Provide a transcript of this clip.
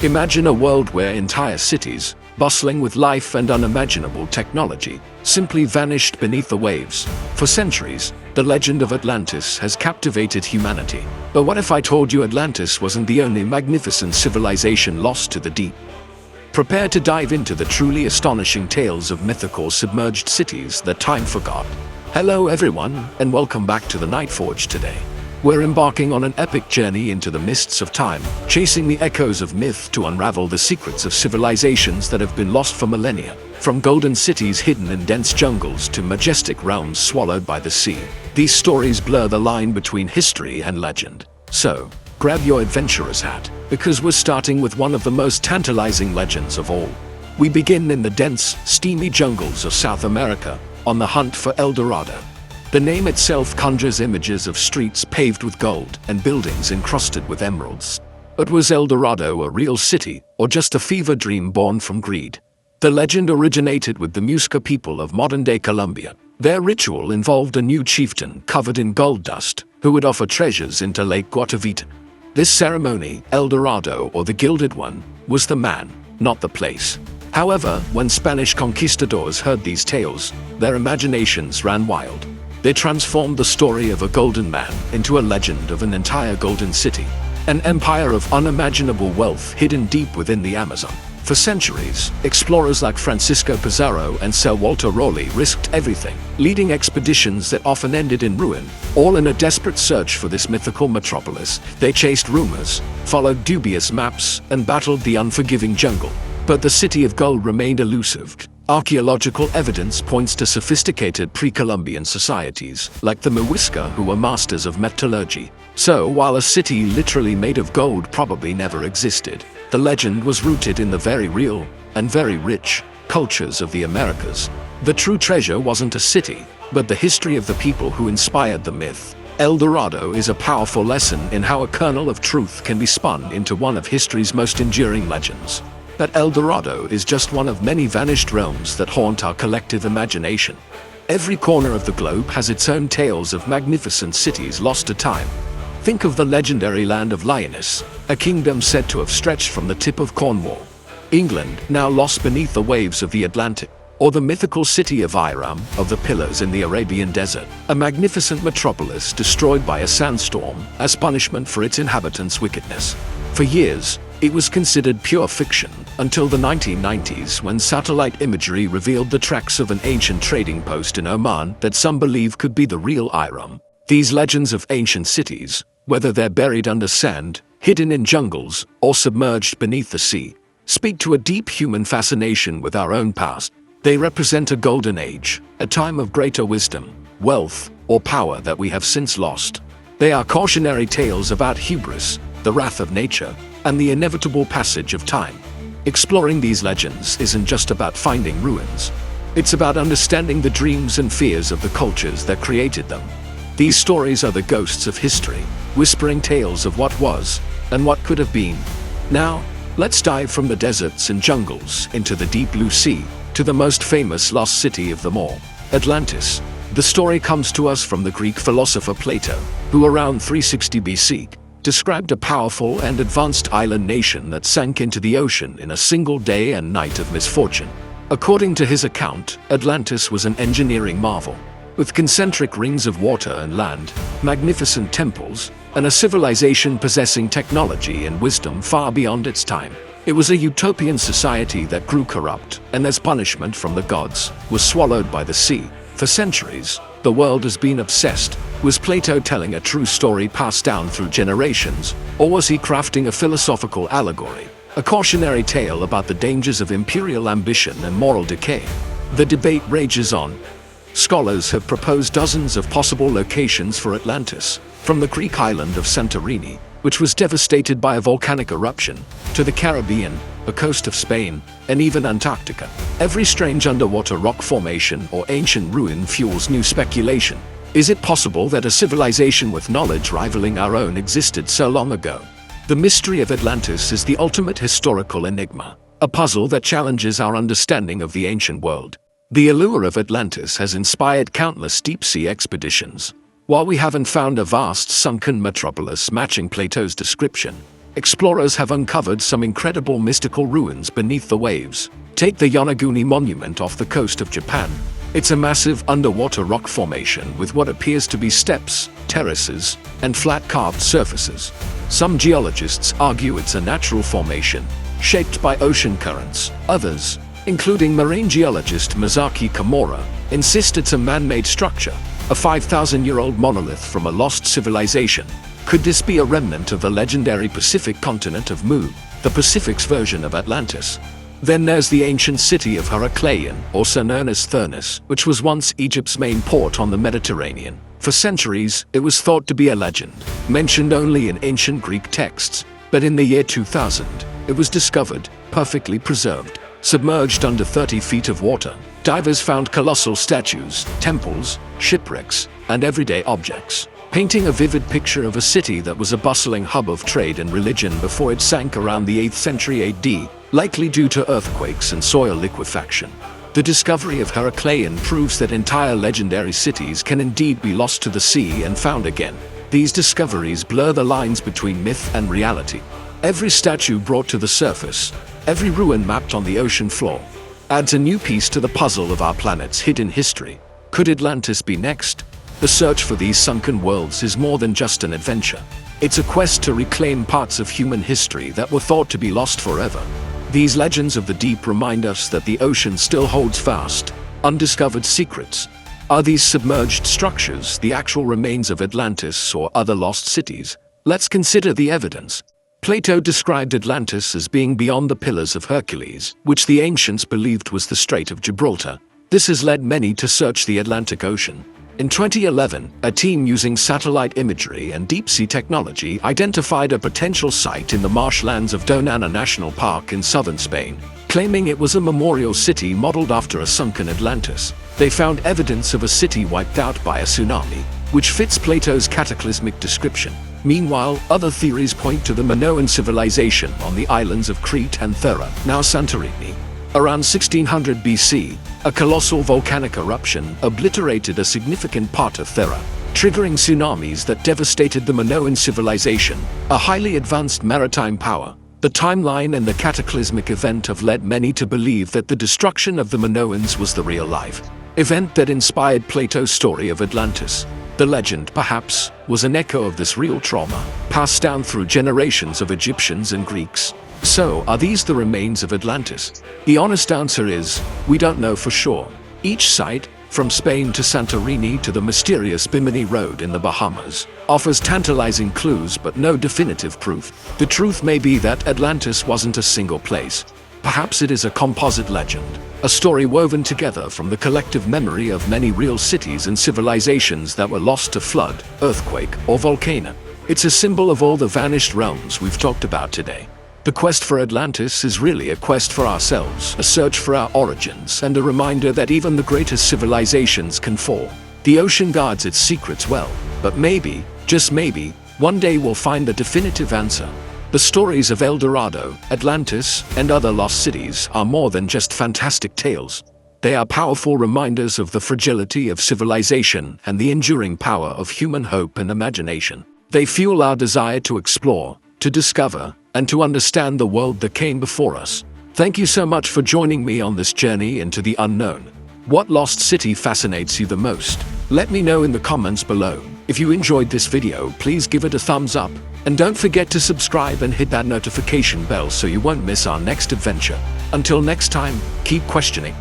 Imagine a world where entire cities, bustling with life and unimaginable technology, simply vanished beneath the waves. For centuries, the legend of Atlantis has captivated humanity. But what if I told you Atlantis wasn't the only magnificent civilization lost to the deep? Prepare to dive into the truly astonishing tales of mythical submerged cities that time forgot. Hello everyone, and welcome back to the Nightforge today. We're embarking on an epic journey into the mists of time, chasing the echoes of myth to unravel the secrets of civilizations that have been lost for millennia. From golden cities hidden in dense jungles to majestic realms swallowed by the sea, these stories blur the line between history and legend. So, grab your adventurer's hat, because we're starting with one of the most tantalizing legends of all. We begin in the dense, steamy jungles of South America, on the hunt for El Dorado. The name itself conjures images of streets paved with gold and buildings encrusted with emeralds. But was El Dorado a real city, or just a fever dream born from greed? The legend originated with the Muisca people of modern-day Colombia. Their ritual involved a new chieftain covered in gold dust, who would offer treasures into Lake Guatavita. This ceremony, El Dorado or the Gilded One, was the man, not the place. However, when Spanish conquistadors heard these tales, their imaginations ran wild. They transformed the story of a golden man into a legend of an entire golden city, an empire of unimaginable wealth hidden deep within the Amazon. For centuries, explorers like Francisco Pizarro and Sir Walter Raleigh risked everything, leading expeditions that often ended in ruin, all in a desperate search for this mythical metropolis. They chased rumors, followed dubious maps, and battled the unforgiving jungle. But the City of Gold remained elusive. Archaeological evidence points to sophisticated pre-Columbian societies, like the Muisca, who were masters of metallurgy. So, while a city literally made of gold probably never existed, the legend was rooted in the very real, and very rich, cultures of the Americas. The true treasure wasn't a city, but the history of the people who inspired the myth. El Dorado is a powerful lesson in how a kernel of truth can be spun into one of history's most enduring legends. That El Dorado is just one of many vanished realms that haunt our collective imagination. Every corner of the globe has its own tales of magnificent cities lost to time. Think of the legendary land of Lyonesse, a kingdom said to have stretched from the tip of Cornwall, England, now lost beneath the waves of the Atlantic. Or the mythical city of Iram, of the Pillars in the Arabian desert, a magnificent metropolis destroyed by a sandstorm as punishment for its inhabitants' wickedness. For years, it was considered pure fiction, until the 1990s when satellite imagery revealed the tracks of an ancient trading post in Oman that some believe could be the real Iram. These legends of ancient cities, whether they're buried under sand, hidden in jungles, or submerged beneath the sea, speak to a deep human fascination with our own past. They represent a golden age, a time of greater wisdom, wealth, or power that we have since lost. They are cautionary tales about hubris, the wrath of nature, and the inevitable passage of time. Exploring these legends isn't just about finding ruins. It's about understanding the dreams and fears of the cultures that created them. These stories are the ghosts of history, whispering tales of what was, and what could have been. Now, let's dive from the deserts and jungles into the deep blue sea, to the most famous lost city of them all, Atlantis. The story comes to us from the Greek philosopher Plato, who around 360 BC, described a powerful and advanced island nation that sank into the ocean in a single day and night of misfortune. According to his account, Atlantis was an engineering marvel, with concentric rings of water and land, magnificent temples, and a civilization possessing technology and wisdom far beyond its time. It was a utopian society that grew corrupt, and as punishment from the gods, was swallowed by the sea. For centuries, the world has been obsessed. Was Plato telling a true story passed down through generations, or was he crafting a philosophical allegory, a cautionary tale about the dangers of imperial ambition and moral decay? The debate rages on. Scholars have proposed dozens of possible locations for Atlantis, from the Greek island of Santorini, which was devastated by a volcanic eruption, to the Caribbean, the coast of Spain, and even Antarctica. Every strange underwater rock formation or ancient ruin fuels new speculation. Is it possible that a civilization with knowledge rivaling our own existed so long ago? The mystery of Atlantis is the ultimate historical enigma, a puzzle that challenges our understanding of the ancient world. The allure of Atlantis has inspired countless deep-sea expeditions. While we haven't found a vast sunken metropolis matching Plato's description, explorers have uncovered some incredible mystical ruins beneath the waves. Take the Yonaguni monument off the coast of Japan. It's a massive underwater rock formation with what appears to be steps, terraces, and flat carved surfaces. Some geologists argue it's a natural formation, shaped by ocean currents. Others, including marine geologist Masaki Kimura, insist it's a man-made structure, a 5,000-year-old monolith from a lost civilization. Could this be a remnant of the legendary Pacific continent of Mu, the Pacific's version of Atlantis? Then there's the ancient city of Heracleion, also known as Thernis, which was once Egypt's main port on the Mediterranean. For centuries, it was thought to be a legend, mentioned only in ancient Greek texts. But in the year 2000, it was discovered, perfectly preserved, submerged under 30 feet of water. Divers found colossal statues, temples, shipwrecks, and everyday objects, painting a vivid picture of a city that was a bustling hub of trade and religion before it sank around the 8th century AD, likely due to earthquakes and soil liquefaction. The discovery of Heracleion proves that entire legendary cities can indeed be lost to the sea and found again. These discoveries blur the lines between myth and reality. Every statue brought to the surface, every ruin mapped on the ocean floor, adds a new piece to the puzzle of our planet's hidden history. Could Atlantis be next? The search for these sunken worlds is more than just an adventure. It's a quest to reclaim parts of human history that were thought to be lost forever. These legends of the deep remind us that the ocean still holds vast, undiscovered secrets. Are these submerged structures the actual remains of Atlantis or other lost cities? Let's consider the evidence. Plato described Atlantis as being beyond the Pillars of Hercules, which the ancients believed was the Strait of Gibraltar. This has led many to search the Atlantic Ocean. In 2011, a team using satellite imagery and deep-sea technology identified a potential site in the marshlands of Doñana National Park in southern Spain, claiming it was a memorial city modeled after a sunken Atlantis. They found evidence of a city wiped out by a tsunami, which fits Plato's cataclysmic description. Meanwhile, other theories point to the Minoan civilization on the islands of Crete and Thera, now Santorini. Around 1600 BC, a colossal volcanic eruption obliterated a significant part of Thera, triggering tsunamis that devastated the Minoan civilization, a highly advanced maritime power. The timeline and the cataclysmic event have led many to believe that the destruction of the Minoans was the real-life event that inspired Plato's story of Atlantis. The legend, perhaps, was an echo of this real trauma, passed down through generations of Egyptians and Greeks. So, are these the remains of Atlantis? The honest answer is, we don't know for sure. Each site, from Spain to Santorini to the mysterious Bimini Road in the Bahamas, offers tantalizing clues but no definitive proof. The truth may be that Atlantis wasn't a single place. Perhaps it is a composite legend, a story woven together from the collective memory of many real cities and civilizations that were lost to flood, earthquake, or volcano. It's a symbol of all the vanished realms we've talked about today. The quest for Atlantis is really a quest for ourselves, a search for our origins, and a reminder that even the greatest civilizations can fall. The ocean guards its secrets well, but maybe, just maybe, one day we'll find the definitive answer. The stories of El Dorado, Atlantis, and other lost cities are more than just fantastic tales. They are powerful reminders of the fragility of civilization and the enduring power of human hope and imagination. They fuel our desire to explore, to discover, and to understand the world that came before us. Thank you so much for joining me on this journey into the unknown. What lost city fascinates you the most? Let me know in the comments below. If you enjoyed this video, please give it a thumbs up, and don't forget to subscribe and hit that notification bell so you won't miss our next adventure. Until next time, keep questioning.